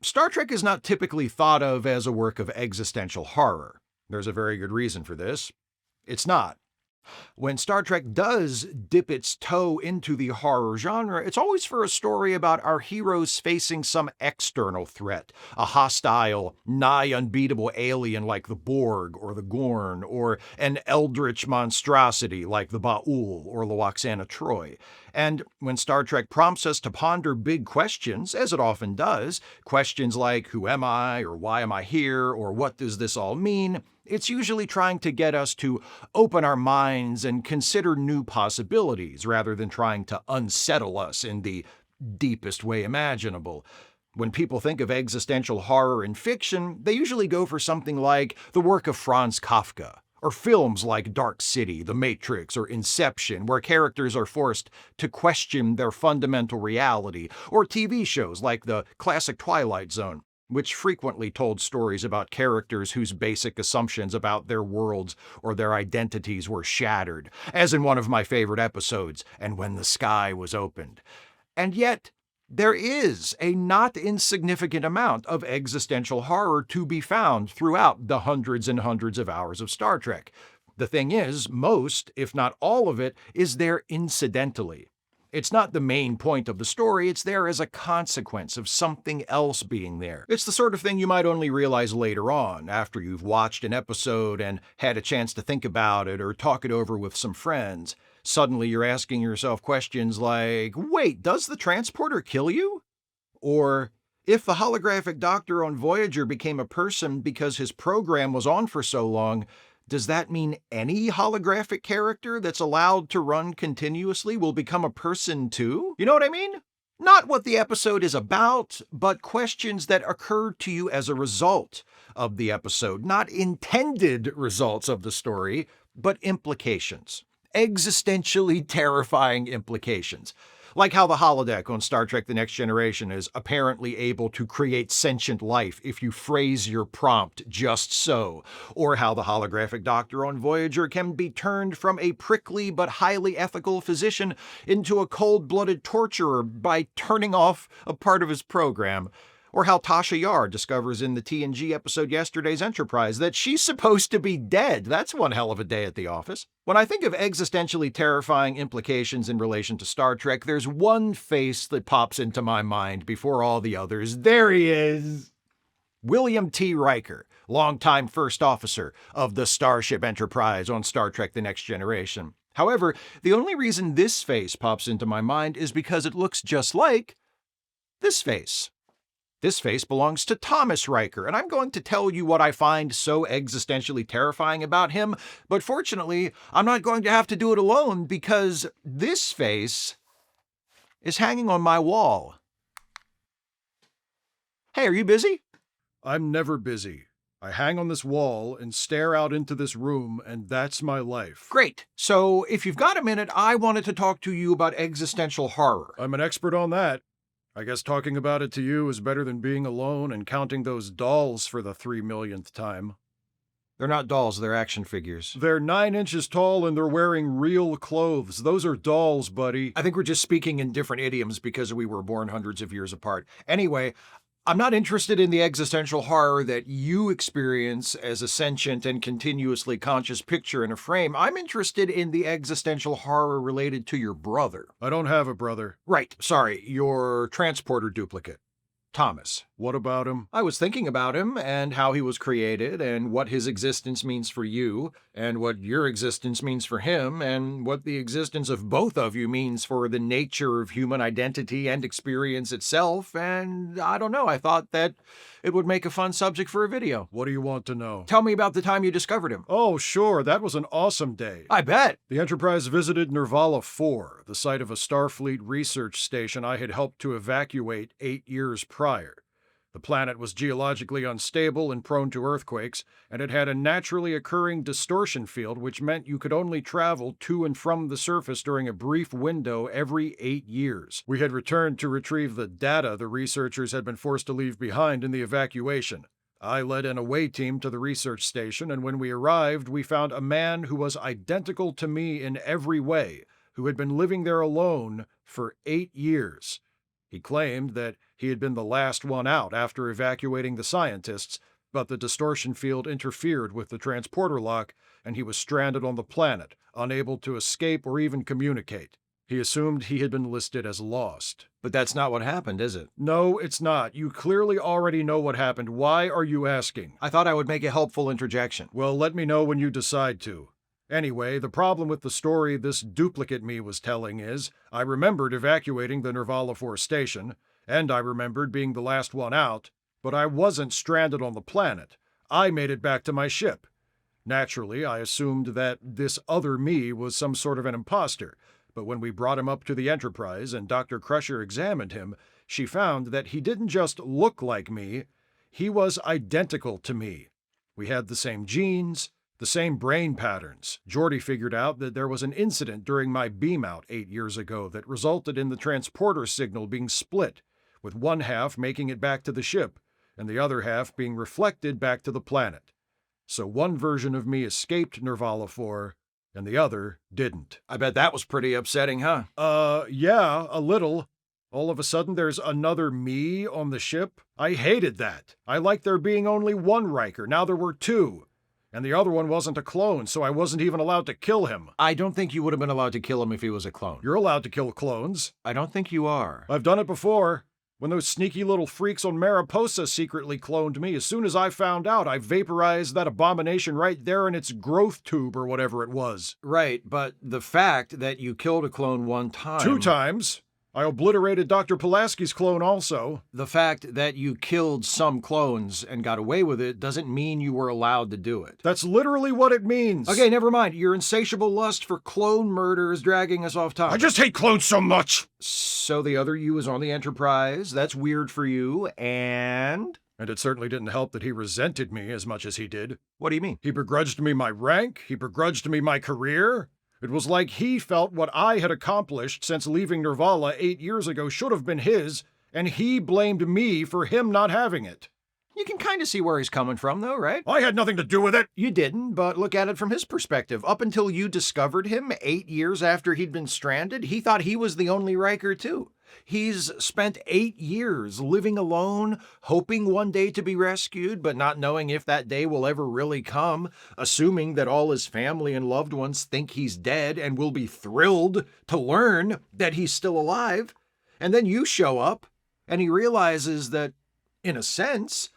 Star Trek is not typically thought of as a work of existential horror. There's a very good reason for this. It's not. When Star Trek does dip its toe into the horror genre, it's always for a story about our heroes facing some external threat, a hostile, nigh unbeatable alien like the Borg or the Gorn, or an eldritch monstrosity like the Ba'ul or Lwaxana Troi. And when Star Trek prompts us to ponder big questions, as it often does, questions like who am I, or why am I here, or what does this all mean, it's usually trying to get us to open our minds and consider new possibilities rather than trying to unsettle us in the deepest way imaginable. When people think of existential horror in fiction, they usually go for something like the work of Franz Kafka, or films like Dark City, The Matrix, or Inception, where characters are forced to question their fundamental reality, or TV shows like the classic Twilight Zone, which frequently told stories about characters whose basic assumptions about their worlds or their identities were shattered, as in one of my favorite episodes, And When the Sky Was Opened. And yet, there is a not insignificant amount of existential horror to be found throughout the hundreds and hundreds of hours of Star Trek. The thing is, most, if not all of it, is there incidentally. It's not the main point of the story, it's there as a consequence of something else being there. It's the sort of thing you might only realize later on, after you've watched an episode and had a chance to think about it or talk it over with some friends. Suddenly you're asking yourself questions like, wait, does the transporter kill you? Or, if the holographic doctor on Voyager became a person because his program was on for so long, does that mean any holographic character that's allowed to run continuously will become a person too? You know what I mean? Not what the episode is about, but questions that occurred to you as a result of the episode. Not intended results of the story, but implications. Existentially terrifying implications. Like how the holodeck on Star Trek The Next Generation is apparently able to create sentient life if you phrase your prompt just so, or how the holographic doctor on Voyager can be turned from a prickly but highly ethical physician into a cold-blooded torturer by turning off a part of his program. Or how Tasha Yar discovers in the TNG episode Yesterday's Enterprise that she's supposed to be dead. That's one hell of a day at the office. When I think of existentially terrifying implications in relation to Star Trek, there's one face that pops into my mind before all the others. There he is! William T. Riker, longtime first officer of the Starship Enterprise on Star Trek The Next Generation. However, the only reason this face pops into my mind is because it looks just like this face. This face belongs to Thomas Riker, and I'm going to tell you what I find so existentially terrifying about him, but fortunately, I'm not going to have to do it alone because this face is hanging on my wall. Hey, are you busy? I'm never busy. I hang on this wall and stare out into this room, and that's my life. Great. So, if you've got a minute, I wanted to talk to you about existential horror. I'm an expert on that. I guess talking about it to you is better than being alone and counting those dolls for the 3 millionth time. They're not dolls, they're action figures. They're 9 inches tall and they're wearing real clothes. Those are dolls, buddy. I think we're just speaking in different idioms because we were born hundreds of years apart. Anyway, I'm not interested in the existential horror that you experience as a sentient and continuously conscious picture in a frame. I'm interested in the existential horror related to your brother. I don't have a brother. Right, sorry, your transporter duplicate. Thomas. What about him? I was thinking about him and how he was created and what his existence means for you and what your existence means for him and what the existence of both of you means for the nature of human identity and experience itself. And I don't know, I thought that it would make a fun subject for a video. What do you want to know? Tell me about the time you discovered him. Oh, sure. That was an awesome day. I bet. The Enterprise visited Nervala 4, the site of a Starfleet research station I had helped to evacuate 8 years prior. The planet was geologically unstable and prone to earthquakes, and it had a naturally occurring distortion field which meant you could only travel to and from the surface during a brief window every 8 years. We had returned to retrieve the data the researchers had been forced to leave behind in the evacuation. I led an away team to the research station, and when we arrived, we found a man who was identical to me in every way, who had been living there alone for 8 years. He claimed that He had been the last one out after evacuating the scientists, but the distortion field interfered with the transporter lock, and he was stranded on the planet, unable to escape or even communicate. He assumed he had been listed as lost. But that's not what happened, is it? No, it's not. You clearly already know what happened. Why are you asking? I thought I would make a helpful interjection. Well, let me know when you decide to. Anyway, the problem with the story this duplicate me was telling is, I remembered evacuating the Nervala 4 station, and I remembered being the last one out, but I wasn't stranded on the planet. I made it back to my ship. Naturally, I assumed that this other me was some sort of an imposter, but when we brought him up to the Enterprise and Dr. Crusher examined him, she found that he didn't just look like me, he was identical to me. We had the same genes, the same brain patterns. Geordi figured out that there was an incident during my beam-out 8 years ago that resulted in the transporter signal being split, with one half making it back to the ship, and the other half being reflected back to the planet. So one version of me escaped Nervala 4, and the other didn't. I bet that was pretty upsetting, huh? Yeah, a little. All of a sudden there's another me on the ship. I hated that. I liked there being only one Riker, now there were two. And the other one wasn't a clone, so I wasn't even allowed to kill him. I don't think you would have been allowed to kill him if he was a clone. You're allowed to kill clones. I don't think you are. I've done it before. When those sneaky little freaks on Mariposa secretly cloned me, as soon as I found out, I vaporized that abomination right there in its growth tube or whatever it was. Right, but the fact that you killed a clone one time... 2 times. I obliterated Dr. Pulaski's clone also. The fact that you killed some clones and got away with it doesn't mean you were allowed to do it. That's literally what it means. Okay, never mind. Your insatiable lust for clone murder is dragging us off topic. I just hate clones so much. So the other you is on the Enterprise. That's weird for you, and... And it certainly didn't help that he resented me as much as he did. What do you mean? He begrudged me my rank. He begrudged me my career. It was like he felt what I had accomplished since leaving Nervala 8 years ago should have been his, and he blamed me for him not having it. You can kind of see where he's coming from, though, right? I had nothing to do with it. You didn't, but look at it from his perspective. Up until you discovered him 8 years after he'd been stranded, he thought he was the only Riker, too. He's spent 8 years living alone, hoping one day to be rescued, but not knowing if that day will ever really come, assuming that all his family and loved ones think he's dead and will be thrilled to learn that he's still alive. And then you show up, and he realizes that, in a sense,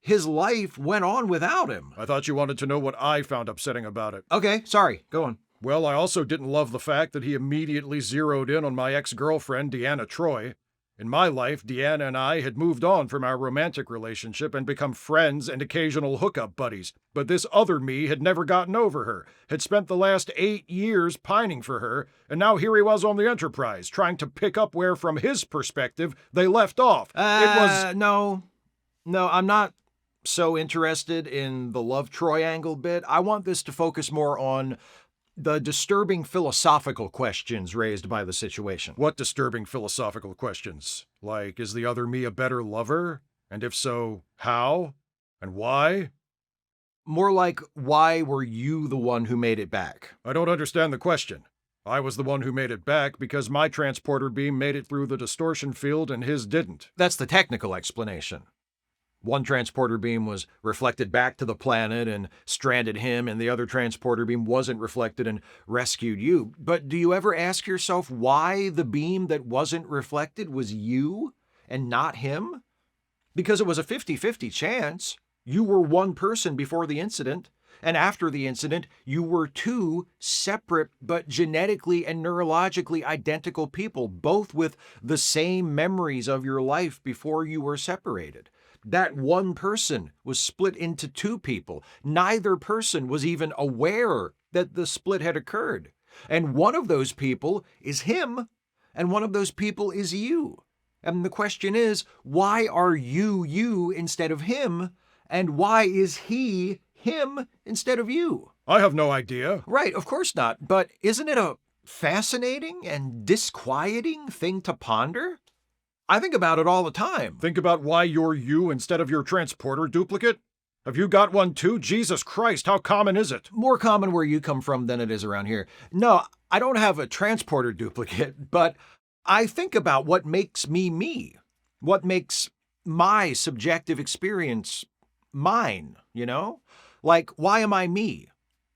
his life went on without him. I thought you wanted to know what I found upsetting about it. Okay, sorry, go on. Well, I also didn't love the fact that he immediately zeroed in on my ex-girlfriend, Deanna Troi. In my life, Deanna and I had moved on from our romantic relationship and become friends and occasional hookup buddies. But this other me had never gotten over her, had spent the last 8 years pining for her, and now here he was on the Enterprise, trying to pick up where, from his perspective, they left off. No, I'm not so interested in the love triangle bit. I want this to focus more on the disturbing philosophical questions raised by the situation. What disturbing philosophical questions? Like, is the other me a better lover? And if so, how? And why? More like, why were you the one who made it back? I don't understand the question. I was the one who made it back because my transporter beam made it through the distortion field and his didn't. That's the technical explanation. One transporter beam was reflected back to the planet and stranded him, and the other transporter beam wasn't reflected and rescued you. But do you ever ask yourself why the beam that wasn't reflected was you and not him? Because it was a 50-50 chance. You were one person before the incident, and after the incident, you were 2 separate but genetically and neurologically identical people, both with the same memories of your life before you were separated. That one person was split into 2 people. Neither person was even aware that the split had occurred. And one of those people is him, and one of those people is you. And the question is, why are you you instead of him? And why is he him instead of you? I have no idea. Right, of course not. But isn't it a fascinating and disquieting thing to ponder? I think about it all the time. Think about why you're you instead of your transporter duplicate? Have you got one too? Jesus Christ, how common is it? More common where you come from than it is around here. No, I don't have a transporter duplicate, but I think about what makes me me. What makes my subjective experience mine, you know? Like, why am I me?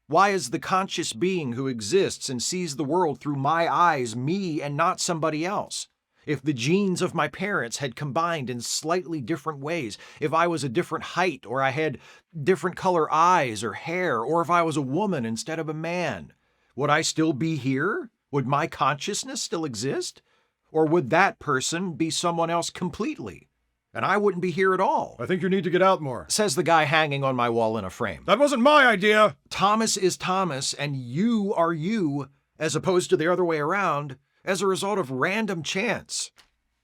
Why is the conscious being who exists and sees the world through my eyes me and not somebody else? If the genes of my parents had combined in slightly different ways, if I was a different height, or I had different color eyes or hair, or if I was a woman instead of a man, would I still be here? Would my consciousness still exist? Or would that person be someone else completely? And I wouldn't be here at all. I think you need to get out more, Says the guy hanging on my wall in a frame. That wasn't my idea! Thomas is Thomas, and you are you, as opposed to the other way around, as a result of random chance.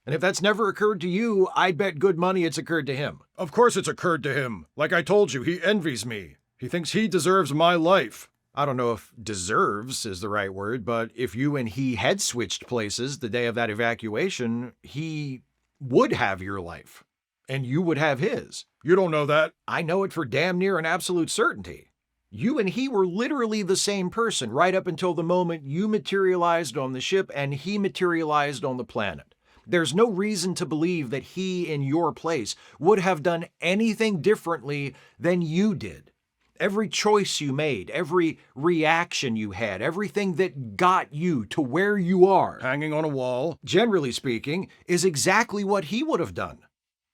And if that's never occurred to you, I'd bet good money it's occurred to him. Of course it's occurred to him. Like I told you, he envies me. He thinks he deserves my life. I don't know if deserves is the right word, but if you and he had switched places the day of that evacuation, he would have your life, and you would have his. You don't know that. I know it for damn near an absolute certainty. You and he were literally the same person right up until the moment you materialized on the ship and he materialized on the planet. There's no reason to believe that he, in your place, would have done anything differently than you did. Every choice you made, every reaction you had, everything that got you to where you are, Hanging on a wall. generally speaking, is exactly what he would have done.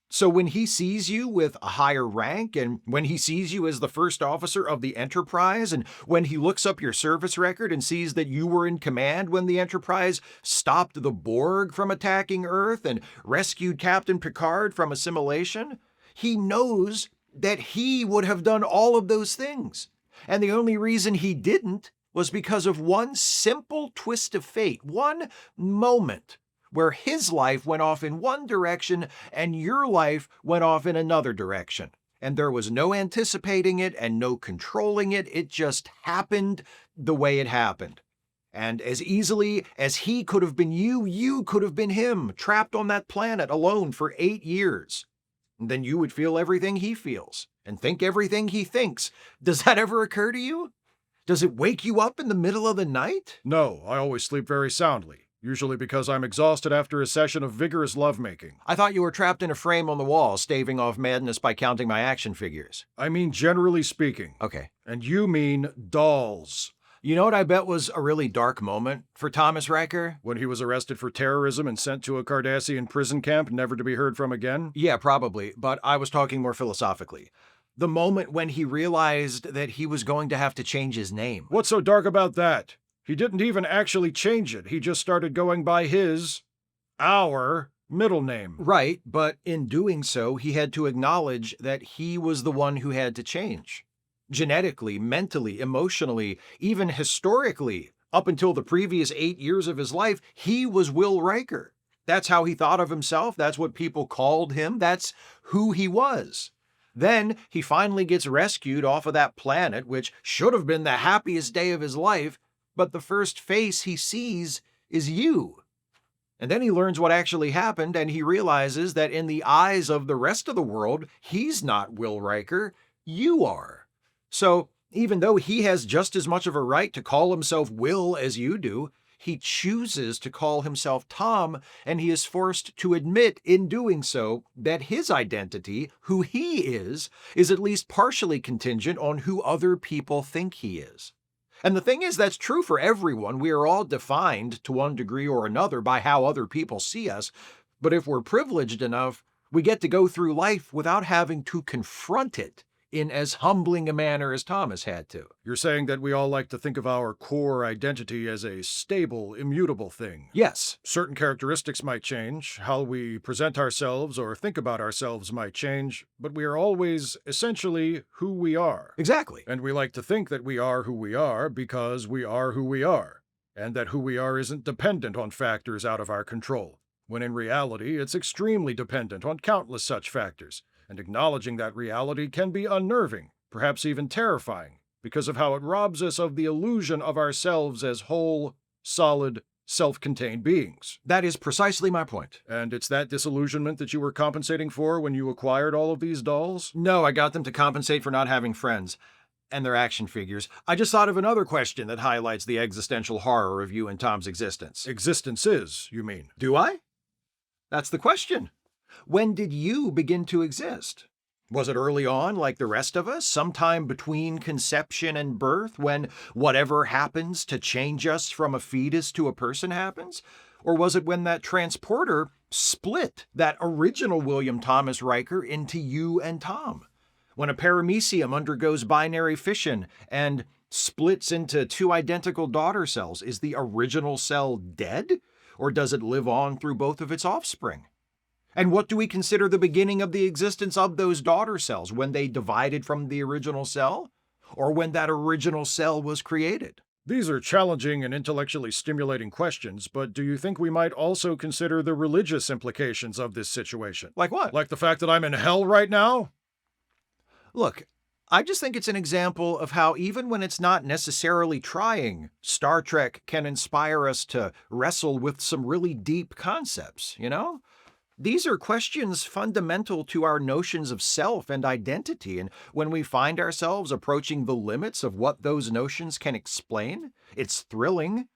So when he sees you with a higher rank, and when he sees you as the first officer of the Enterprise, and when he looks up your service record and sees that you were in command when the Enterprise stopped the Borg from attacking Earth and rescued Captain Picard from assimilation, he knows that he would have done all of those things. And the only reason he didn't was because of one simple twist of fate, one moment where his life went off in one direction and your life went off in another direction. And there was no anticipating it and no controlling it. It just happened the way it happened. And as easily as he could have been you, you could have been him, trapped on that planet alone for 8 years. And then you would feel everything he feels and think everything he thinks. Does that ever occur to you? Does it wake you up in the middle of the night? No, I always sleep very soundly. Usually because I'm exhausted after a session of vigorous lovemaking. I thought you were trapped in a frame on the wall, staving off madness by counting my action figures. I mean generally speaking. Okay. And you mean dolls. You know what I bet was a really dark moment for Thomas Riker? When he was arrested for terrorism and sent to a Cardassian prison camp, never to be heard from again? Yeah, probably, but I was talking more philosophically. The moment when he realized that he was going to have to change his name. What's so dark about that? He didn't even actually change it. He just started going by our middle name. Right, but in doing so, he had to acknowledge that he was the one who had to change. Genetically, mentally, emotionally, even historically, up until the previous 8 years of his life, he was Will Riker. That's how he thought of himself. That's what people called him. That's who he was. Then he finally gets rescued off of that planet, which should have been the happiest day of his life, but the first face he sees is you. And then he learns what actually happened, and he realizes that in the eyes of the rest of the world, he's not Will Riker, you are. So even though he has just as much of a right to call himself Will as you do, he chooses to call himself Tom, and he is forced to admit in doing so that his identity, who he is at least partially contingent on who other people think he is. And the thing is, that's true for everyone. We are all defined to one degree or another by how other people see us. But if we're privileged enough, we get to go through life without having to confront it in as humbling a manner as Thomas had to. You're saying that we all like to think of our core identity as a stable, immutable thing. Yes. Certain characteristics might change, how we present ourselves or think about ourselves might change, but we are always essentially who we are. Exactly. And we like to think that we are who we are because we are who we are, and that who we are isn't dependent on factors out of our control, when in reality it's extremely dependent on countless such factors. And acknowledging that reality can be unnerving, perhaps even terrifying, because of how it robs us of the illusion of ourselves as whole, solid, self-contained beings. That is precisely my point. And it's that disillusionment that you were compensating for when you acquired all of these dolls? No, I got them to compensate for not having friends and their action figures. I just thought of another question that highlights the existential horror of you and Tom's existence. Existences, you mean? Do I? That's the question. When did you begin to exist? Was it early on, like the rest of us, sometime between conception and birth, when whatever happens to change us from a fetus to a person happens? Or was it when that transporter split that original William Thomas Riker into you and Tom? When a paramecium undergoes binary fission and splits into two identical daughter cells, is the original cell dead? Or does it live on through both of its offspring? And what do we consider the beginning of the existence of those daughter cells, when they divided from the original cell? Or when that original cell was created? These are challenging and intellectually stimulating questions, but do you think we might also consider the religious implications of this situation? Like what? Like the fact that I'm in hell right now? Look, I just think it's an example of how, even when it's not necessarily trying, Star Trek can inspire us to wrestle with some really deep concepts, you know? These are questions fundamental to our notions of self and identity, and when we find ourselves approaching the limits of what those notions can explain, it's thrilling,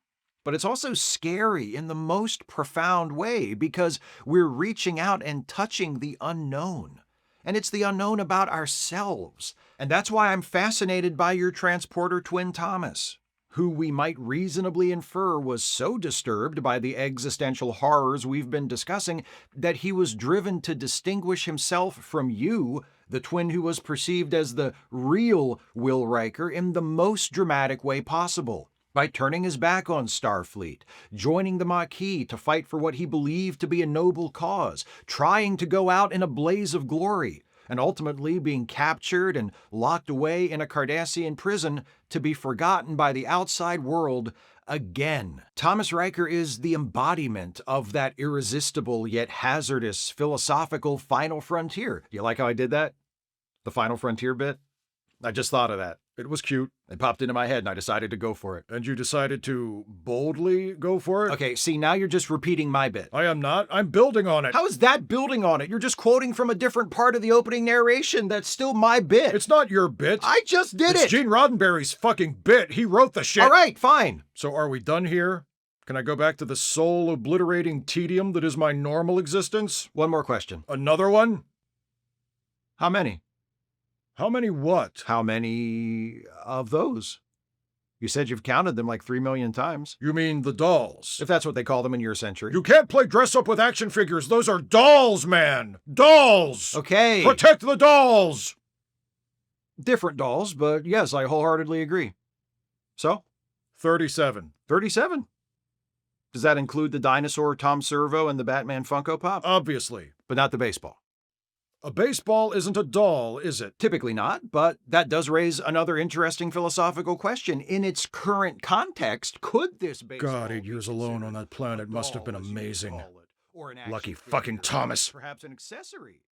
but it's also scary in the most profound way, because we're reaching out and touching the unknown. And it's the unknown about ourselves. And that's why I'm fascinated by your transporter twin Thomas, who we might reasonably infer was so disturbed by the existential horrors we've been discussing that he was driven to distinguish himself from you, the twin who was perceived as the real Will Riker, in the most dramatic way possible, by turning his back on Starfleet, joining the Maquis to fight for what he believed to be a noble cause, trying to go out in a blaze of glory, and ultimately being captured and locked away in a Cardassian prison to be forgotten by the outside world again. Thomas Riker is the embodiment of that irresistible yet hazardous philosophical final frontier. You like how I did that? The final frontier bit? I just thought of that. It was cute. It popped into my head and I decided to go for it. And you decided to boldly go for it? Okay, see, now you're just repeating my bit. I am not. I'm building on it. How is that building on it? You're just quoting from a different part of the opening narration. That's still my bit. It's not your bit. I just did It's it. Gene Roddenberry's fucking bit. He wrote the shit. All right, fine. So are we done here? Can I go back to the soul-obliterating tedium that is my normal existence? One more question. Another one? How many? How many what? How many of those? You said you've counted them like 3 million times. You mean the dolls? If that's what they call them in your century. You can't play dress-up with action figures. Those are dolls, man. Dolls! Okay. Protect the dolls! Different dolls, but yes, I wholeheartedly agree. So? 37. 37. Does that include the dinosaur Tom Servo and the Batman Funko Pop? Obviously. But not the baseball. A baseball isn't a doll, is it? Typically not, but that does raise another interesting philosophical question. In its current context, could this baseball... God, 8 years alone on that planet must have been amazing. Lucky fucking Thomas. Perhaps an accessory